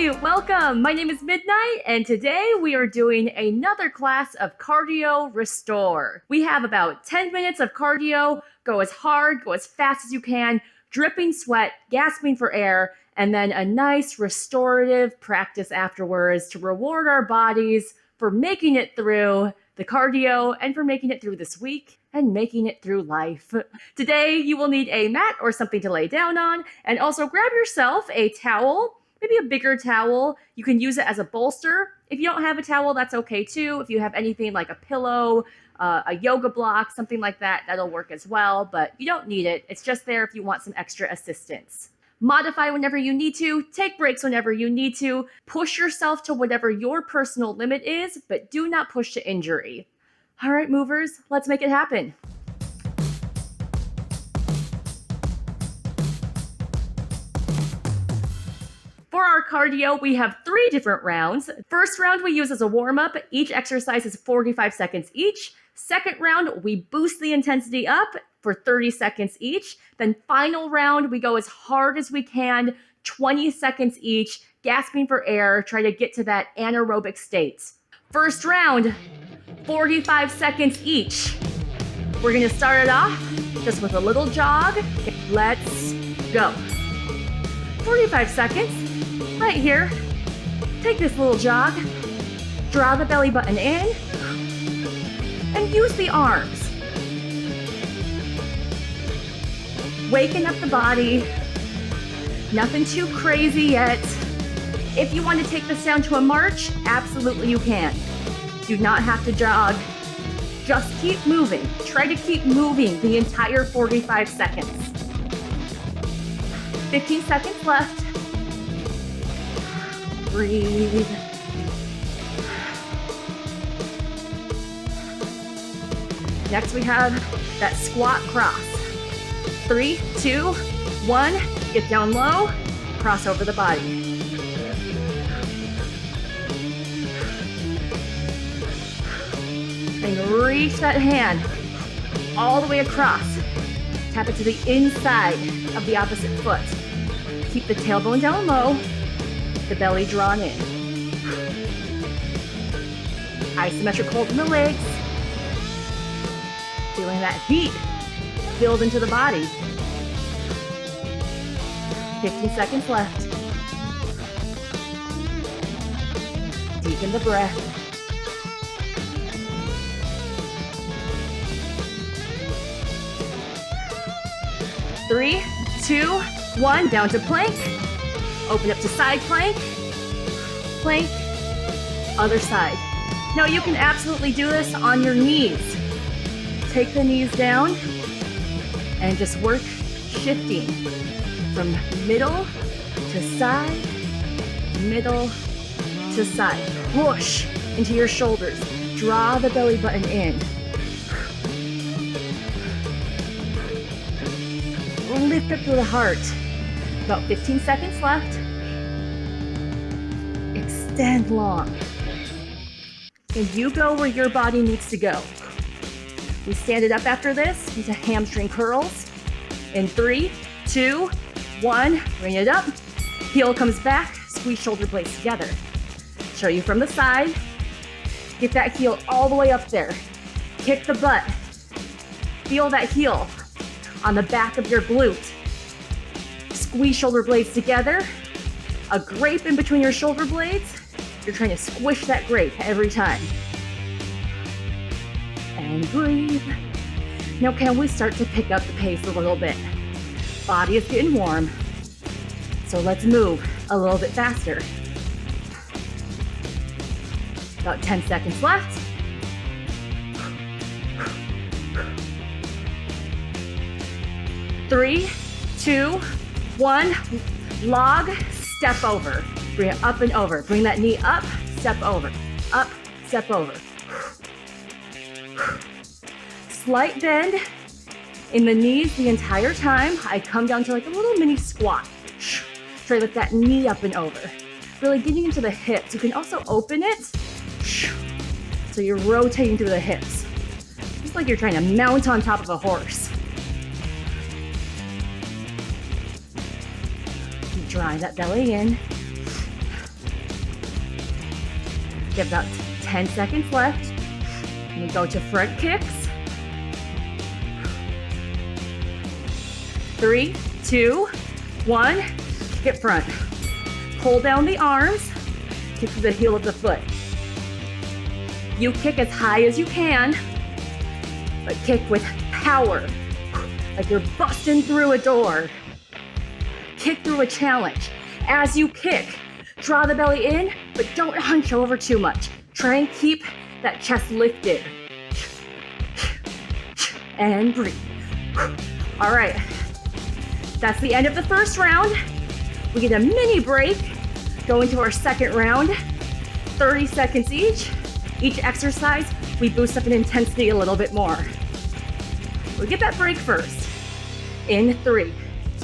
Hi, welcome. My name is Midnight, and today we are doing another class of cardio restore. We have about 10 minutes of cardio. Go as hard, go as fast as you can, dripping sweat, gasping for air, and then a nice restorative practice afterwards to reward our bodies for making it through the cardio and for making it through this week and making it through life. Today, you will need a mat or something to lay down on, and also grab yourself a towel. Maybe a bigger towel. You can use it as a bolster. If you don't have a towel, that's okay too. If you have anything like a pillow, a yoga block, something like that, that'll work as well, but you don't need it. It's just there if you want some extra assistance. Modify whenever you need to, take breaks whenever you need to, push yourself to whatever your personal limit is, but do not push to injury. All right, movers, let's make it happen. For our cardio, we have 3 different rounds. First round we use as a warm-up. Each exercise is 45 seconds each. Second round, we boost the intensity up for 30 seconds each. Then final round, we go as hard as we can, 20 seconds each, gasping for air, try to get to that anaerobic state. First round, 45 seconds each. We're gonna start it off just with a little jog. Let's go. 45 seconds. Right here, take this little jog, draw the belly button in, and use the arms. Waking up the body, nothing too crazy yet. If you want to take this down to a march, absolutely you can. Do not have to jog, just keep moving. Try to keep moving the entire 45 seconds. 15 seconds left. Breathe. Next we have that squat cross. 3, 2, 1, get down low, cross over the body. And reach that hand all the way across. Tap it to the inside of the opposite foot. Keep the tailbone down low, the belly drawn in. Isometric hold in the legs. Feeling that heat build into the body. 15 seconds left. Deepen the breath. Three, 2, 1, down to plank. Open up to side plank, plank, other side. Now you can absolutely do this on your knees. Take the knees down and just work shifting from middle to side, middle to side. Push into your shoulders. Draw the belly button in. Lift up to the heart. About 15 seconds left. Extend long. And you go where your body needs to go. We stand it up after this into hamstring curls. In 3, 2, 1, bring it up. Heel comes back, squeeze shoulder blades together. Show you from the side. Get that heel all the way up there. Kick the butt. Feel that heel on the back of your glute. Squeeze shoulder blades together. A grape in between your shoulder blades. You're trying to squish that grape every time. And breathe. Now can we start to pick up the pace a little bit? Body is getting warm. So let's move a little bit faster. About 10 seconds left. Three, 2, 1, log, step over. Bring it up and over. Bring that knee up, step over. Up, step over. Slight bend in the knees the entire time. I come down to like a little mini squat. Try to lift that knee up and over. Really getting into the hips. You can also open it. So you're rotating through the hips. Just like you're trying to mount on top of a horse. Drawing that belly in. Get about 10 seconds left. And we go to front kicks. 3, 2, 1, kick it front. Pull down the arms, kick to the heel of the foot. You kick as high as you can, but kick with power, like you're busting through a door. Kick through a challenge. As you kick, draw the belly in, but don't hunch over too much. Try and keep that chest lifted. And breathe. All right, that's the end of the first round. We get a mini break, go into our second round, 30 seconds each. Each exercise, we boost up in intensity a little bit more. We'll get that break first. In 3,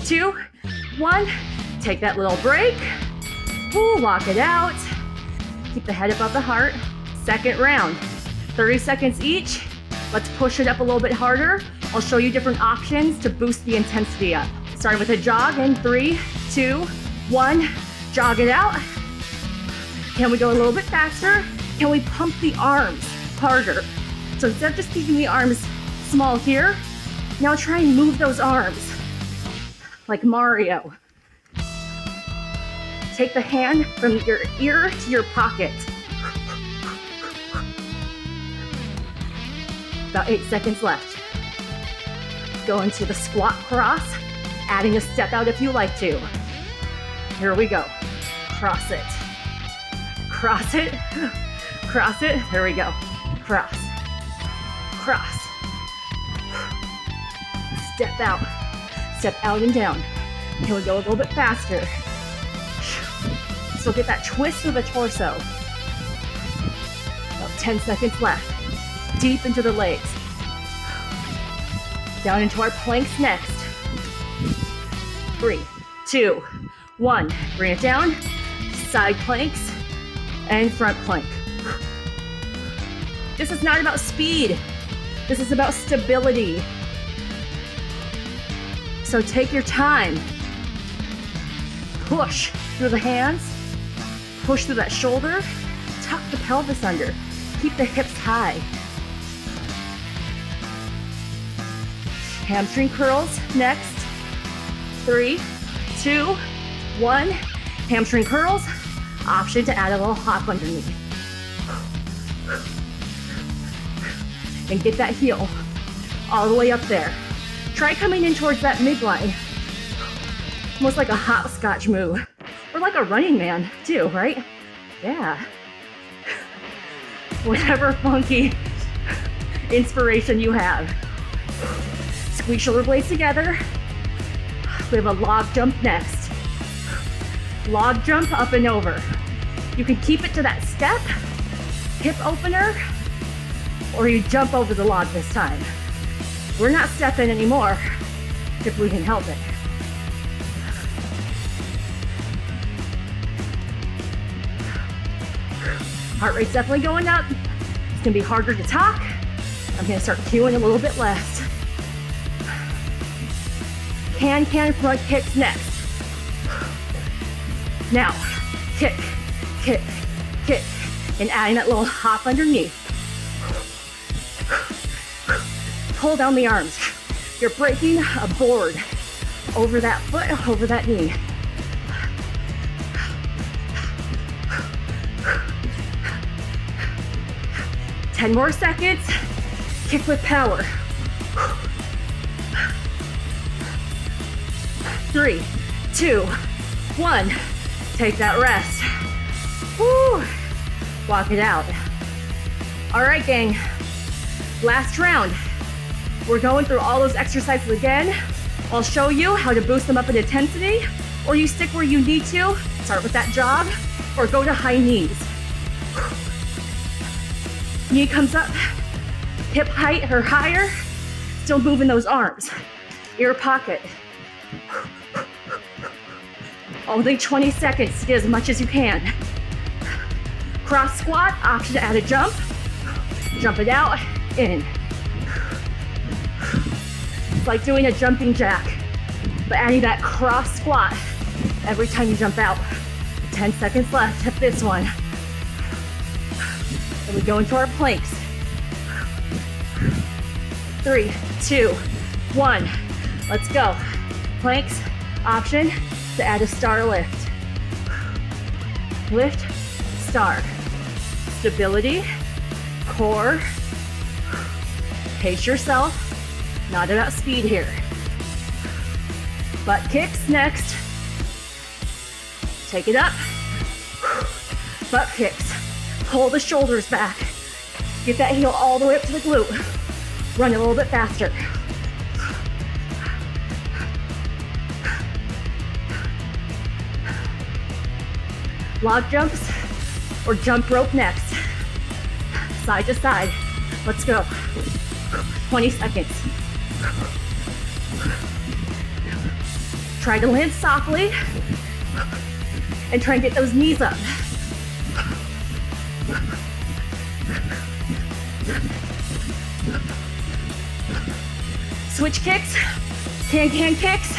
2, 1, take that little break. Ooh, walk it out. Keep the head above the heart. Second round, 30 seconds each. Let's push it up a little bit harder. I'll show you different options to boost the intensity up. Starting with a jog in 3, 2, 1, jog it out. Can we go a little bit faster? Can we pump the arms harder? So instead of just keeping the arms small here, now try and move those arms like Mario. Take the hand from your ear to your pocket. About 8 seconds left. Go into the squat cross, adding a step out if you like to. Here we go. Cross it. Cross it. Cross it. Here we go. Cross. Cross. Step out. Step out and down. Can we go a little bit faster? So get that twist of the torso. About 10 seconds left. Deep into the legs. Down into our planks next. 3, 2, 1. Bring it down. Side planks and front plank. This is not about speed. This is about stability. So take your time. Push through the hands. Push through that shoulder. Tuck the pelvis under. Keep the hips high. Hamstring curls next. 3, 2, 1. Hamstring curls. Option to add a little hop underneath. And get that heel all the way up there. Try coming in towards that midline. Almost like a hopscotch move. Or like a running man too, right? Yeah. Whatever funky inspiration you have. Squeeze shoulder blades together. We have a log jump next. Log jump up and over. You can keep it to that step, hip opener, or you jump over the log this time. We're not stepping anymore if we can help it. Heart rate's definitely going up. It's gonna be harder to talk. I'm gonna start cueing a little bit less. Can front kicks next. Now, kick, kick, kick, and adding that little hop underneath. Pull down the arms. You're breaking a board over that foot, over that knee. Ten more seconds. Kick with power. 3, 2, 1. Take that rest. Woo. Walk it out. All right, gang. Last round. We're going through all those exercises again. I'll show you how to boost them up in intensity, or you stick where you need to. Start with that jog, or go to high knees. Knee comes up, hip height or higher. Still moving those arms. Ear pocket. Only 20 seconds to get as much as you can. Cross squat, option to add a jump. Jump it out, in. It's like doing a jumping jack, but adding that cross squat every time you jump out. 10 seconds left of this one. And we go into our planks. 3, 2, 1. Let's go. Planks, option to add a star lift. Lift, star. Stability, core. Pace yourself. Not about speed here. Butt kicks next. Take it up. Butt kicks. Pull the shoulders back. Get that heel all the way up to the glute. Run a little bit faster. Log jumps or jump rope next. Side to side. Let's go. 20 seconds. Try to land softly and try and get those knees up. Switch kicks, can kicks,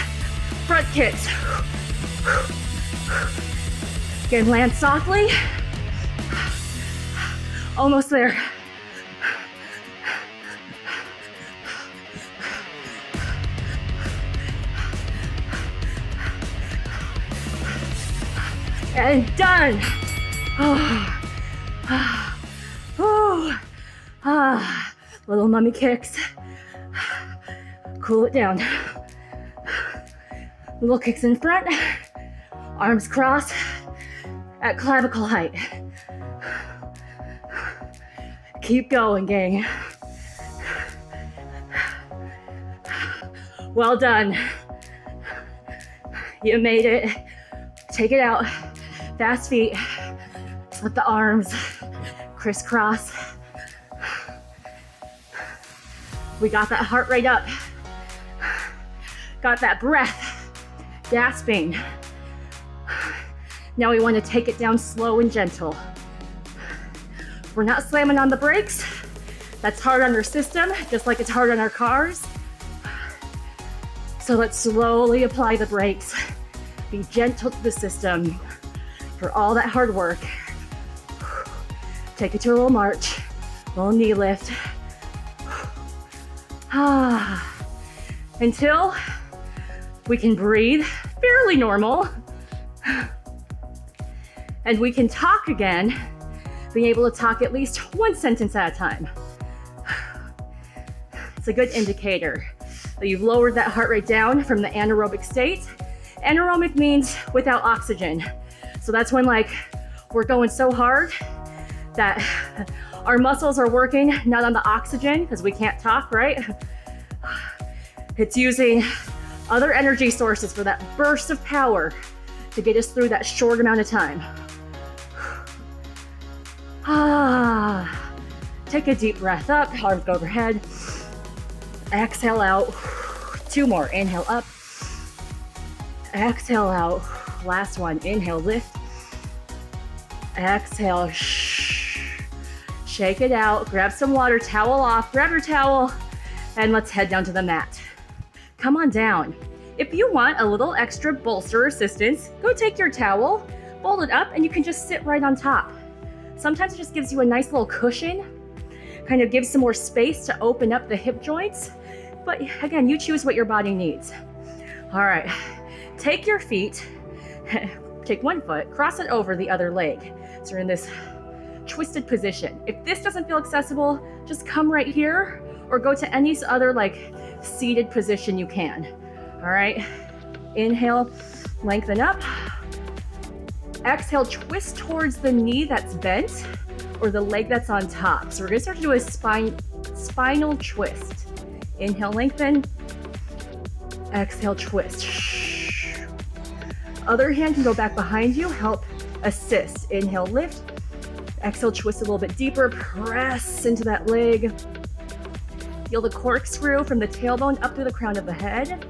front kicks. Again, land softly. Almost there. And done. Little mummy kicks. Cool it down. Little kicks in front. Arms crossed at clavicle height. Keep going, gang. Well done. You made it. Take it out. Fast feet. Slip the arms. Crisscross. We got that heart rate up. Got that breath. Gasping. Now we want to take it down slow and gentle. We're not slamming on the brakes. That's hard on our system, just like it's hard on our cars. So let's slowly apply the brakes. Be gentle to the system for all that hard work. Take it to a little march, little knee lift. Until we can breathe fairly normal. And we can talk again, being able to talk at least one sentence at a time. It's a good indicator that you've lowered that heart rate down from the anaerobic state. Anaerobic means without oxygen. So that's when we're going so hard that our muscles are working not on the oxygen because we can't talk, right? It's using other energy sources for that burst of power to get us through that short amount of time. Take a deep breath up, arms go overhead. Exhale out. 2 more. Inhale up. Exhale out. Last one. Inhale, lift. Exhale. Shake it out. Grab some water. Towel off. Grab your towel. And let's head down to the mat. Come on down. If you want a little extra bolster assistance, go take your towel, fold it up, and you can just sit right on top. Sometimes it just gives you a nice little cushion, kind of gives some more space to open up the hip joints. But again, you choose what your body needs. All right, take your feet, take one foot, cross it over the other leg. So you're in this twisted position. If this doesn't feel accessible, just come right here or go to any other seated position you can. All right, inhale, lengthen up. Exhale, twist towards the knee that's bent or the leg that's on top. So we're gonna start to do a spinal twist. Inhale, lengthen. Exhale, twist. Other hand can go back behind you, help assist. Inhale, lift. Exhale, twist a little bit deeper, press into that leg. Feel the corkscrew from the tailbone up through the crown of the head.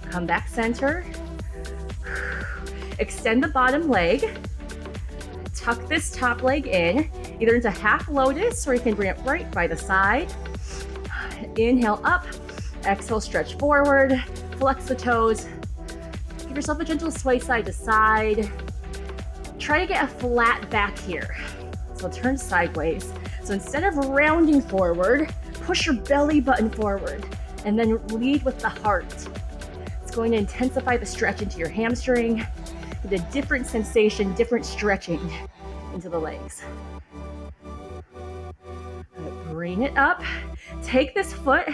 Come back center. Extend the bottom leg. Tuck this top leg in, either into half lotus or you can bring it right by the side. Inhale up. Exhale, stretch forward. Flex the toes. Give yourself a gentle sway side to side. try to get a flat back here. So turn sideways. So instead of rounding forward, push your belly button forward and then lead with the heart. It's going to intensify the stretch into your hamstring, get a different sensation, different stretching into the legs. Bring it up. Take this foot,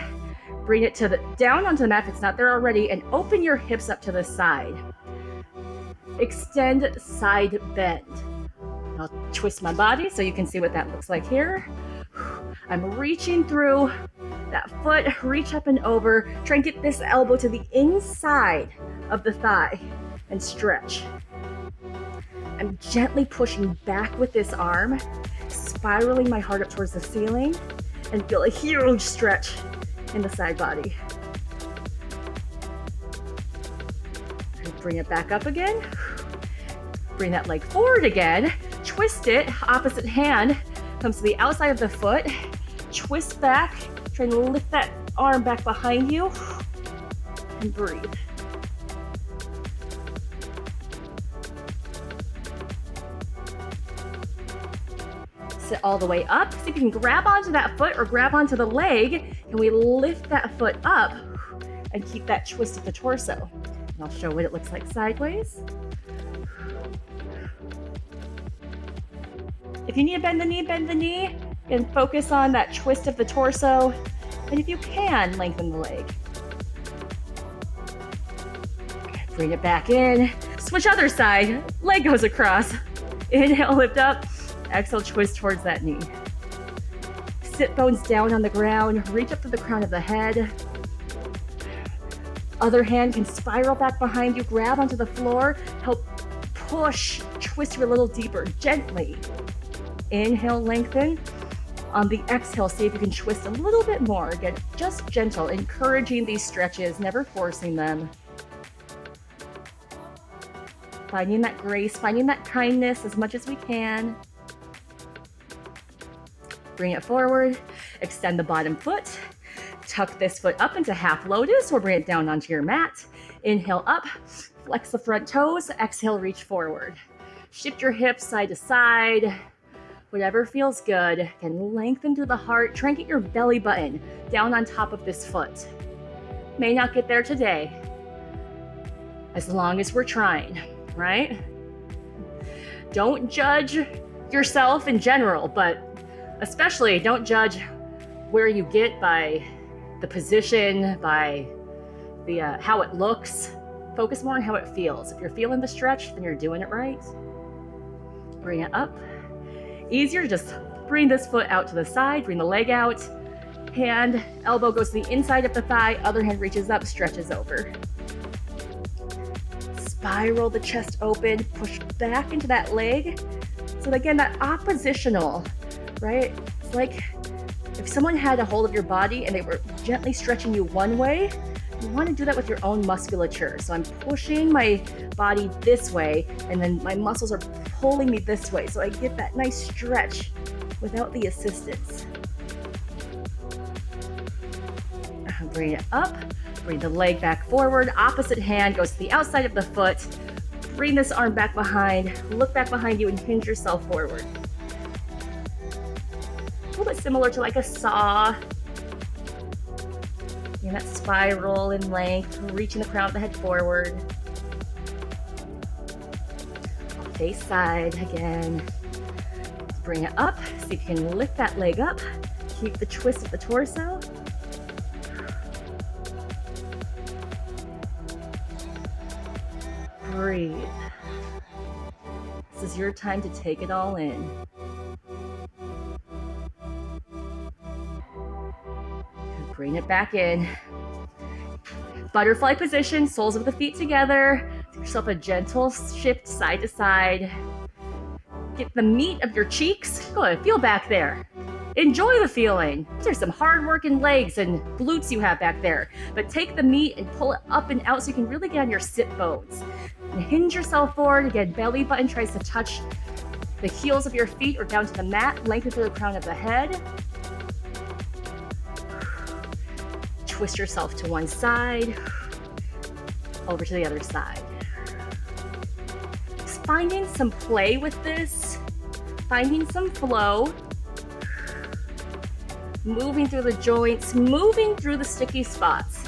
bring it down onto the mat if it's not there already, and open your hips up to the side. Extend side bend. I'll twist my body so you can see what that looks like here. I'm reaching through that foot, reach up and over, try and get this elbow to the inside of the thigh and stretch. I'm gently pushing back with this arm, spiraling my heart up towards the ceiling, and feel a huge stretch in the side body. Bring it back up again. Bring that leg forward again. Twist it, opposite hand comes to the outside of the foot. Twist back, try and lift that arm back behind you, and breathe. Sit all the way up. See if you can grab onto that foot or grab onto the leg, and we lift that foot up and keep that twist of the torso. And I'll show what it looks like sideways. If you need to bend the knee, and focus on that twist of the torso. And if you can, lengthen the leg. Bring it back in. Switch other side. Leg goes across. Inhale, lift up. Exhale, twist towards that knee. Sit bones down on the ground. Reach up to the crown of the head. Other hand can spiral back behind you. Grab onto the floor. Help push, twist you a little deeper, gently. Inhale, lengthen. On the exhale, see if you can twist a little bit more. Again, just gentle, encouraging these stretches, never forcing them. Finding that grace, finding that kindness as much as we can. Bring it forward, extend the bottom foot. Tuck this foot up into half lotus or bring it down onto your mat. Inhale up, flex the front toes. Exhale, reach forward. Shift your hips side to side. Whatever feels good. Again, lengthen to the heart. Try and get your belly button down on top of this foot. May not get there today, as long as we're trying, right? Don't judge yourself in general, but especially don't judge where you get by the position, by the how it looks. Focus more on how it feels. If you're feeling the stretch, then you're doing it right. Bring it up. Easier to just bring this foot out to the side, bring the leg out. Hand, elbow goes to the inside of the thigh, other hand reaches up, stretches over. Spiral the chest open, push back into that leg. So again, that oppositional, right? It's like if someone had a hold of your body and they were gently stretching you one way, you want to do that with your own musculature. So I'm pushing my body this way, and then my muscles are pulling me this way. So I get that nice stretch without the assistance. Bring it up, bring the leg back forward. Opposite hand goes to the outside of the foot. Bring this arm back behind, look back behind you and hinge yourself forward. A little bit similar to like a saw. And that spiral in length, reaching the crown of the head forward. Face side again. Bring it up. See if you can lift that leg up. Keep the twist of the torso. Breathe. This is your time to take it all in. Bring it back in. Butterfly position, soles of the feet together. Give yourself a gentle shift side to side. Get the meat of your cheeks. Good, feel back there. Enjoy the feeling. There's some hard working legs and glutes you have back there. But take the meat and pull it up and out so you can really get on your sit bones. And hinge yourself forward. Again, belly button tries to touch the heels of your feet or down to the mat. Lengthen through the crown of the head. Twist yourself to one side, over to the other side. finding some play with this, finding some flow, moving through the joints, moving through the sticky spots.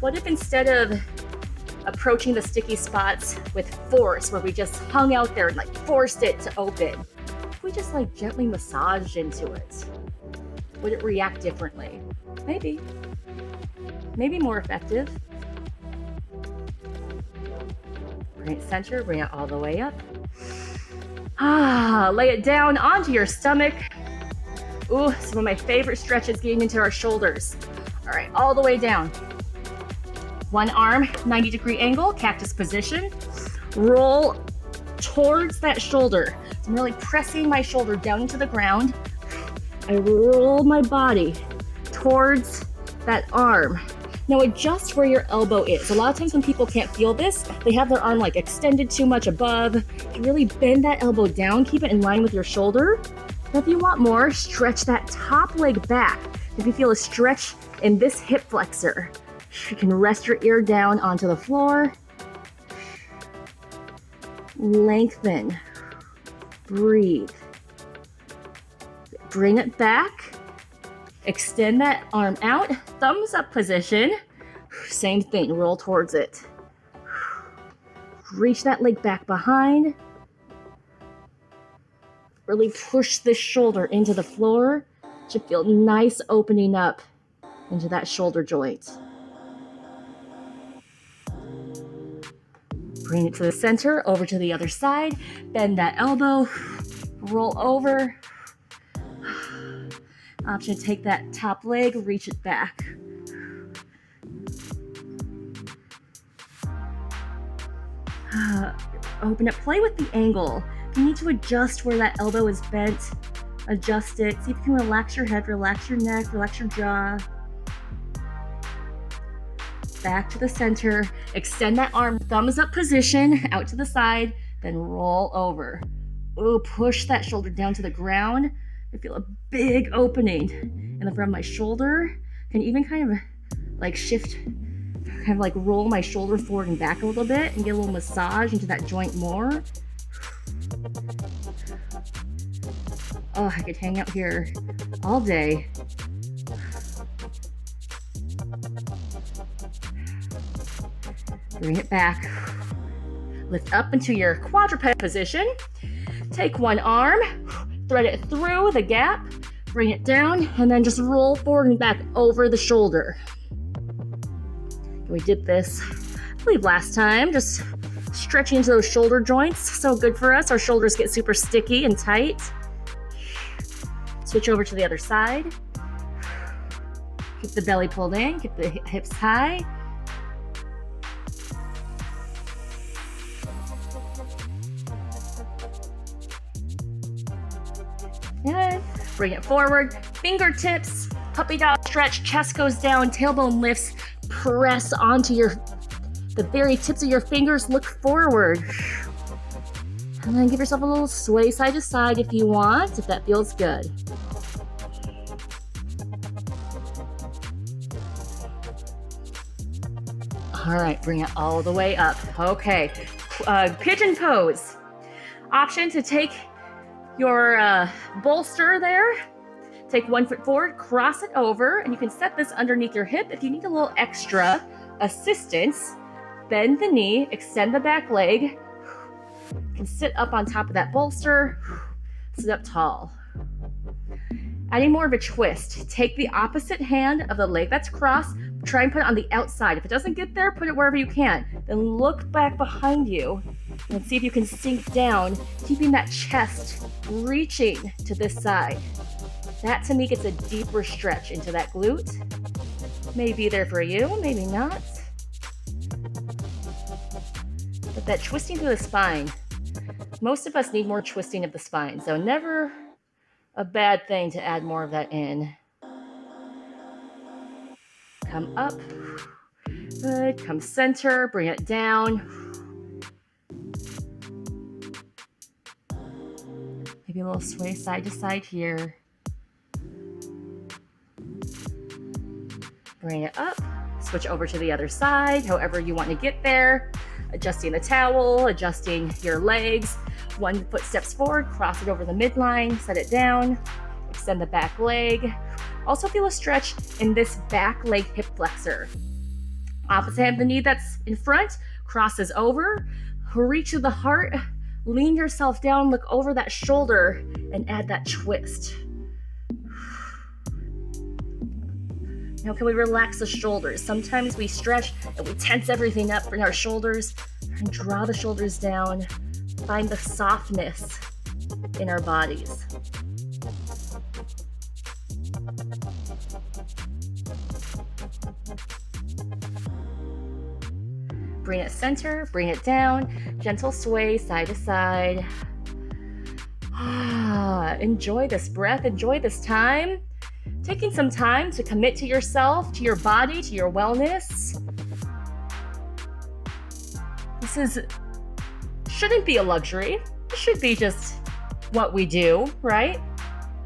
What if instead of approaching the sticky spots with force, where we just hung out there and like forced it to open, if we just like gently massaged into it? Would it react differently? Maybe. Maybe more effective. Bring it center, bring it all the way up. Lay it down onto your stomach. Ooh, some of my favorite stretches getting into our shoulders. All right, all the way down. One arm, 90-degree angle, cactus position. Roll towards that shoulder. So I'm really pressing my shoulder down into the ground. I roll my body towards that arm. Now adjust where your elbow is. A lot of times when people can't feel this, they have their arm like extended too much above. You really bend that elbow down, keep it in line with your shoulder. Now if you want more, stretch that top leg back. If you feel a stretch in this hip flexor, you can rest your ear down onto the floor. Lengthen. Breathe. Bring it back. Extend that arm out. Thumbs up position. Same thing, roll towards it. Reach that leg back behind. Really push this shoulder into the floor. Should feel nice opening up into that shoulder joint. Bring it to the center, over to the other side. Bend that elbow, roll over. Option to take that top leg, reach it back. Open it, play with the angle. If you need to adjust where that elbow is bent, adjust it. See if you can relax your head, relax your neck, relax your jaw. Back to the center. Extend that arm, thumbs up position, out to the side, then roll over. Ooh, push that shoulder down to the ground. I feel a big opening in the front of my shoulder. Can even kind of like shift, kind of like roll my shoulder forward and back a little bit and get a little massage into that joint more. Oh, I could hang out here all day. Bring it back. Lift up into your quadruped position. Take one arm, thread it through the gap, bring it down, and then just roll forward and back over the shoulder. We did this, I believe last time, just stretching into those shoulder joints. So good for us. Our shoulders get super sticky and tight. Switch over to the other side. Keep the belly pulled in, keep the hips high. And bring it forward. Fingertips, puppy dog stretch, chest goes down, tailbone lifts, press onto the very tips of your fingers, look forward. And then give yourself a little sway side to side if you want, if that feels good. All right, bring it all the way up. Okay, pigeon pose. Option to take your bolster there, take 1 foot forward, cross it over, and you can set this underneath your hip. If you need a little extra assistance, bend the knee, extend the back leg. You can sit up on top of that bolster, sit up tall. Adding more of a twist, take the opposite hand of the leg that's crossed, try and put it on the outside. If it doesn't get there, put it wherever you can. Then look back behind you and see if you can sink down, keeping that chest reaching to this side. That to me gets a deeper stretch into that glute. May be there for you, maybe not. But that twisting through the spine, most of us need more twisting of the spine, so never a bad thing to add more of that in. Come up, good, come center, bring it down. Maybe a little sway side to side here. Bring it up, Switch over to the other side, however you want to get there. Adjusting the towel, adjusting your legs. One foot steps forward, cross it over the midline, set it down, extend the back leg. Also feel a stretch in this back leg hip flexor. Opposite hand of the knee that's in front, crosses over, reach to the heart, lean yourself down, look over that shoulder, and add that twist. Now can we relax the shoulders? Sometimes we stretch and we tense everything up in our shoulders and draw the shoulders down, find the softness in our bodies. Bring it center, bring it down, gentle sway side to side. Enjoy this breath, enjoy this time. Taking some time to commit to yourself, to your body, to your wellness. This shouldn't be a luxury. It should be just what we do, right?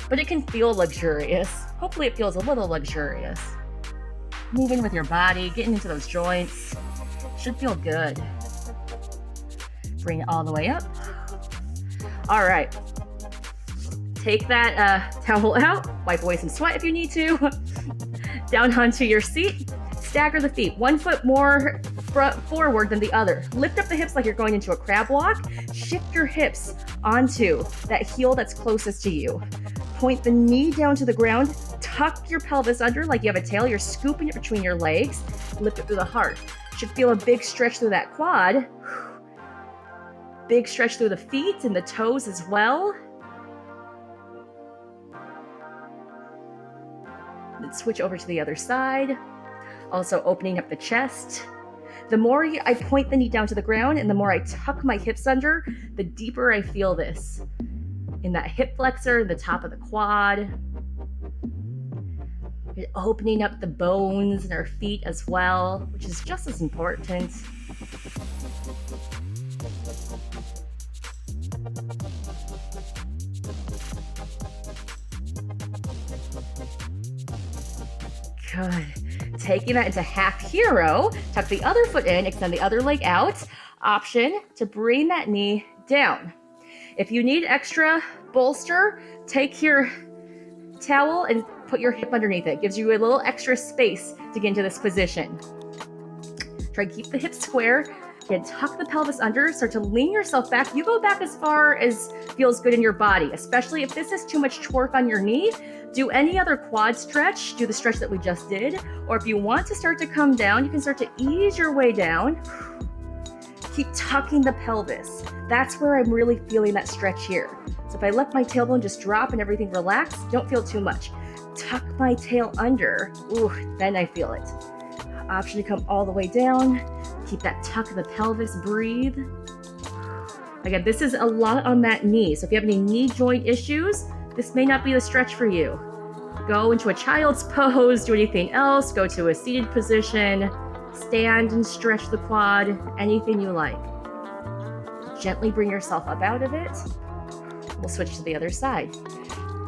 But it can feel luxurious. Hopefully it feels a little luxurious. Moving with your body, getting into those joints. Should feel good. Bring it all the way up. All right. Take that towel out, wipe away some sweat if you need to. Down onto your seat. Stagger the feet, 1 foot more forward than the other. Lift up the hips like you're going into a crab walk. Shift your hips onto that heel that's closest to you. Point the knee down to the ground. Tuck your pelvis under like you have a tail. You're scooping it between your legs. Lift it through the heart. Should feel a big stretch through that quad. Big stretch through the feet and the toes as well. Then switch over to the other side. Also opening up the chest. The more I point the knee down to the ground and the more I tuck my hips under, the deeper I feel this. In that hip flexor, the top of the quad. Opening up the bones in our feet as well, which is just as important. Good. Taking that into half hero, tuck the other foot in, extend the other leg out. Option to bring that knee down. If you need extra bolster, take your towel and put your hip underneath it. Gives you a little extra space to get into this position. Try to keep the hips square. Again, tuck the pelvis under. Start to lean yourself back. You go back as far as feels good in your body, especially if this is too much torque on your knee. Do any other quad stretch. Do the stretch that we just did. Or if you want to start to come down, you can start to ease your way down. Keep tucking the pelvis. That's where I'm really feeling that stretch here. So if I let my tailbone just drop and everything relax, don't feel too much. Tuck my tail under. Ooh, then I feel it. Option to come all the way down. Keep that tuck of the pelvis. Breathe. Again, this is a lot on that knee. So if you have any knee joint issues, this may not be the stretch for you. Go into a child's pose, do anything else, go to a seated position, stand and stretch the quad, anything you like. Gently bring yourself up out of it. We'll switch to the other side.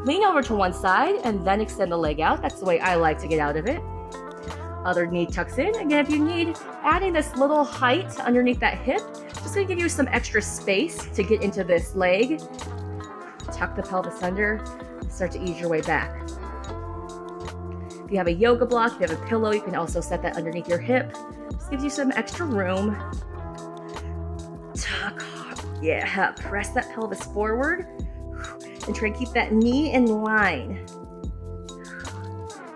Lean over to one side and then extend the leg out. That's the way I like to get out of it. Other knee tucks in. Again, if you need adding this little height underneath that hip, just gonna give you some extra space to get into this leg. Tuck the pelvis under, start to ease your way back. If you have a yoga block, if you have a pillow, you can also set that underneath your hip. Just gives you some extra room. Tuck hard. Yeah, press that pelvis forward and try and keep that knee in line.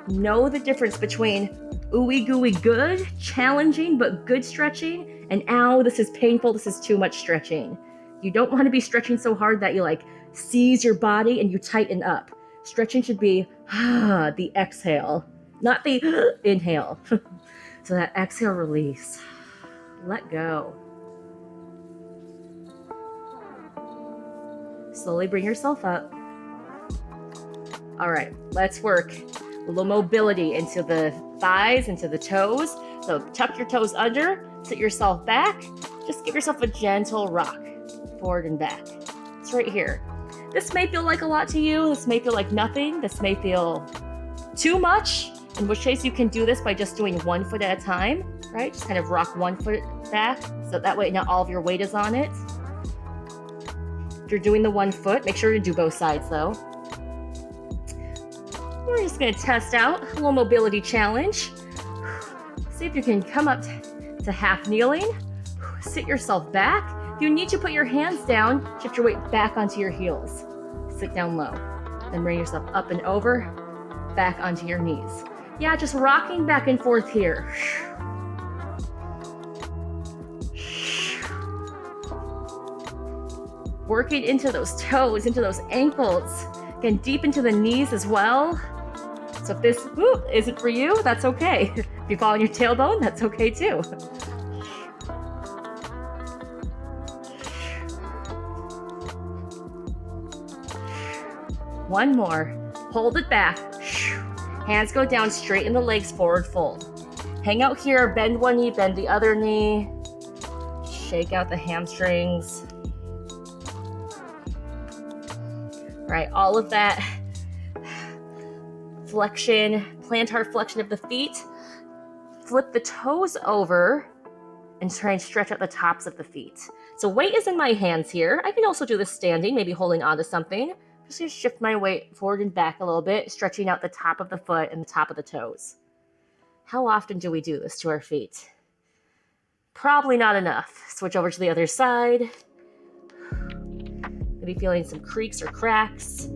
Know the difference between ooey gooey good, challenging but good stretching, and ow, this is painful, this is too much stretching. You don't want to be stretching so hard that you seize your body and you tighten up. Stretching should be the exhale, not the inhale. So that exhale release. Let go. Slowly bring yourself up. All right, let's work a little mobility into the thighs, into the toes. So tuck your toes under, sit yourself back. Just give yourself a gentle rock forward and back. It's right here. This may feel like a lot to you. This may feel like nothing. This may feel too much. In which case you can do this by just doing 1 foot at a time, right? Just kind of rock 1 foot back, so that way not all of your weight is on it. If you're doing the 1 foot, make sure you do both sides though. We're just gonna test out a little mobility challenge. See if you can come up to half kneeling. Sit yourself back. If you need to put your hands down, shift your weight back onto your heels. Sit down low. Then bring yourself up and over, back onto your knees. Yeah, just rocking back and forth here. Working into those toes, into those ankles. Again, deep into the knees as well. So if this isn't for you, that's okay. If you fall on your tailbone, that's okay too. One more. Hold it back. Hands go down, straighten the legs, forward fold. Hang out here, bend one knee, bend the other knee. Shake out the hamstrings. Right, all of that flexion, plantar flexion of the feet. Flip the toes over and try and stretch out the tops of the feet. So weight is in my hands here. I can also do this standing, maybe holding onto something. Just gonna shift my weight forward and back a little bit, stretching out the top of the foot and the top of the toes. How often do we do this to our feet? Probably not enough. Switch over to the other side. Maybe feeling some creaks or cracks.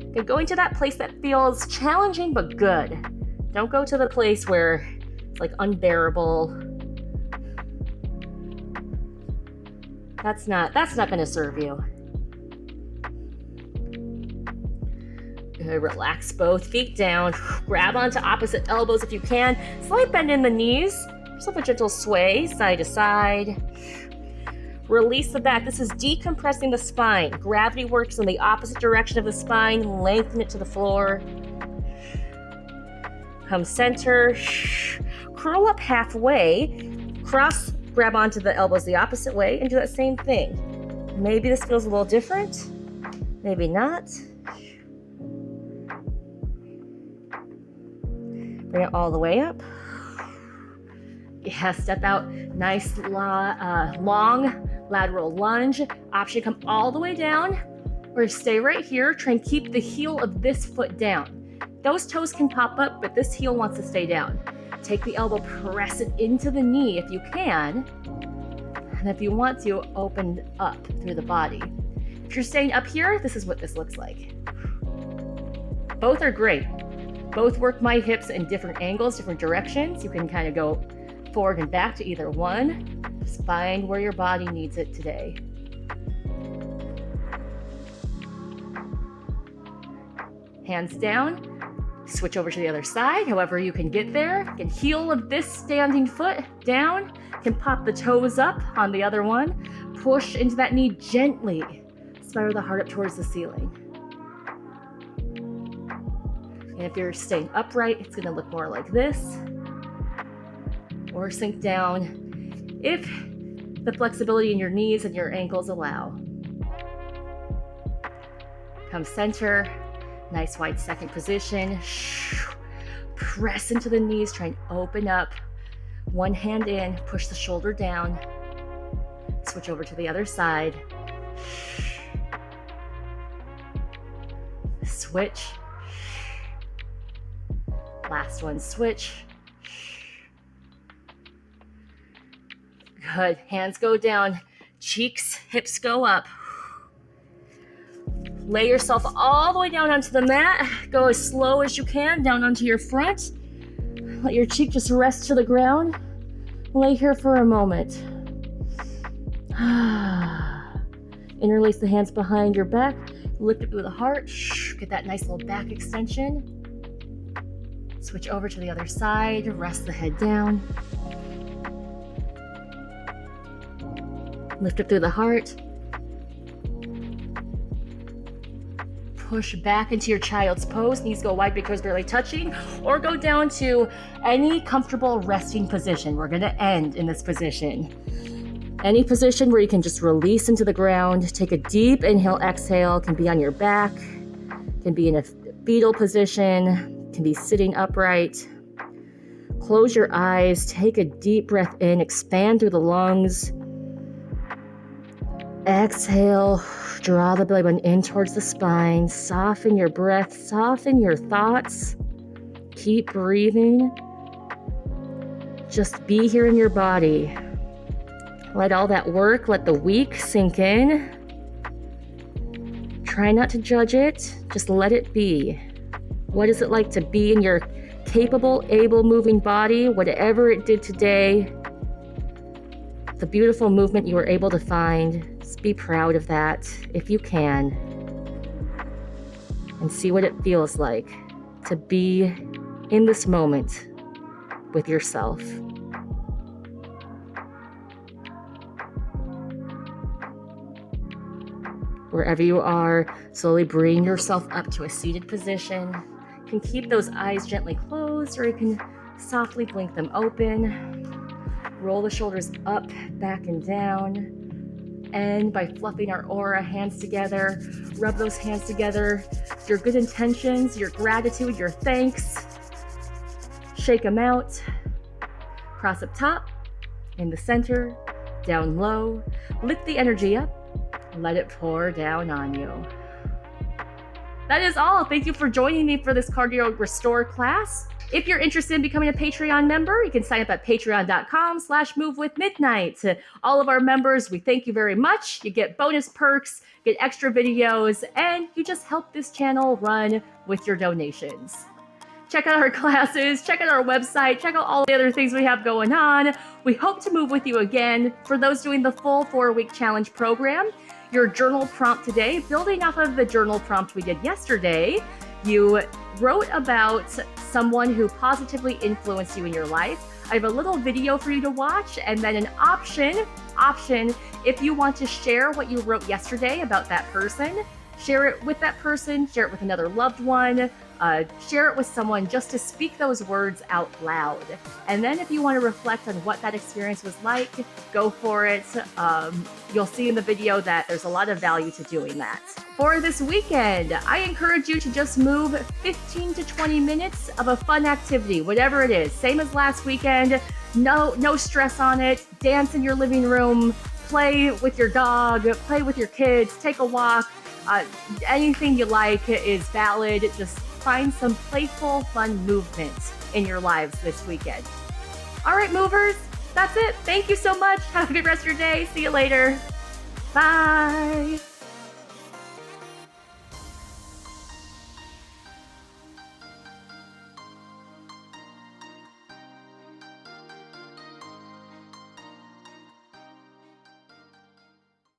Okay, go into that place that feels challenging but good. Don't go to the place where it's like unbearable. That's not gonna serve you. Relax both feet down. Grab onto opposite elbows if you can. Slight bend in the knees. Just have a gentle sway side to side. Release the back. This is decompressing the spine. Gravity works in the opposite direction of the spine. Lengthen it to the floor. Come center. Curl up halfway. Cross, grab onto the elbows the opposite way and do that same thing. Maybe this feels a little different. Maybe not. Bring it all the way up. Yeah, step out. Nice long lateral lunge. Option to come all the way down or stay right here. Try and keep the heel of this foot down. Those toes can pop up, but this heel wants to stay down. Take the elbow, press it into the knee if you can. And if you want to, open up through the body. If you're staying up here, this is what this looks like. Both are great. Both work my hips in different angles, different directions. You can kind of go forward and back to either one. Just find where your body needs it today. Hands down. Switch over to the other side, however you can get there. Again, heel of this standing foot down. Can pop the toes up on the other one. Push into that knee gently. Spiral the heart up towards the ceiling. And if you're staying upright, it's gonna look more like this. Or sink down if the flexibility in your knees and your ankles allow. Come center, nice wide second position. Press into the knees, try and open up. One hand in, push the shoulder down. Switch over to the other side. Switch. Last one, switch. Good, hands go down, cheeks, hips go up. Lay yourself all the way down onto the mat. Go as slow as you can down onto your front. Let your cheek just rest to the ground. Lay here for a moment. Interlace the hands behind your back. Lift it through the heart. Get that nice little back extension. Switch over to the other side. Rest the head down. Lift up through the heart. Push back into your child's pose. Knees go wide because barely touching, or go down to any comfortable resting position. We're gonna end in this position. Any position where you can just release into the ground. Take a deep inhale, exhale. Can be on your back, can be in a fetal position, can be sitting upright. Close your eyes, take a deep breath in, expand through the lungs. Exhale, draw the belly button in towards the spine. Soften your breath, soften your thoughts. Keep breathing. Just be here in your body. Let all that work, let the week sink in. Try not to judge it, just let it be. What is it like to be in your capable, able moving body, whatever it did today? The beautiful movement you were able to find, just be proud of that if you can. And see what it feels like to be in this moment with yourself. Wherever you are, slowly bring yourself up to a seated position. You can keep those eyes gently closed, or you can softly blink them open. Roll the shoulders up, back, and down. And by fluffing our aura, hands together, rub those hands together. Your good intentions, your gratitude, your thanks. Shake them out. Cross up top, in the center, down low. Lift the energy up. Let it pour down on you. That is all. Thank you for joining me for this Cardio Restore class. If you're interested in becoming a Patreon member, you can sign up at patreon.com/movewithmidnight. To all of our members, we thank you very much. You get bonus perks, get extra videos, and you just help this channel run with your donations. Check out our classes, check out our website, check out all the other things we have going on. We hope to move with you again. For those doing the full 4-week challenge program, your journal prompt today, building off of the journal prompt we did yesterday, you wrote about someone who positively influenced you in your life. I have a little video for you to watch, and then an option if you want to share what you wrote yesterday about that person. Share it with that person, share it with another loved one, share it with someone just to speak those words out loud. And then if you want to reflect on what that experience was like, go for it. You'll see in the video that there's a lot of value to doing that. For this weekend, I encourage you to just move 15 to 20 minutes of a fun activity, whatever it is. Same as last weekend, no stress on it. Dance in your living room, play with your dog, play with your kids, take a walk. Anything you like is valid. Just find some playful, fun movement in your lives this weekend. All right, movers, that's it. Thank you so much. Have a good rest of your day. See you later. Bye.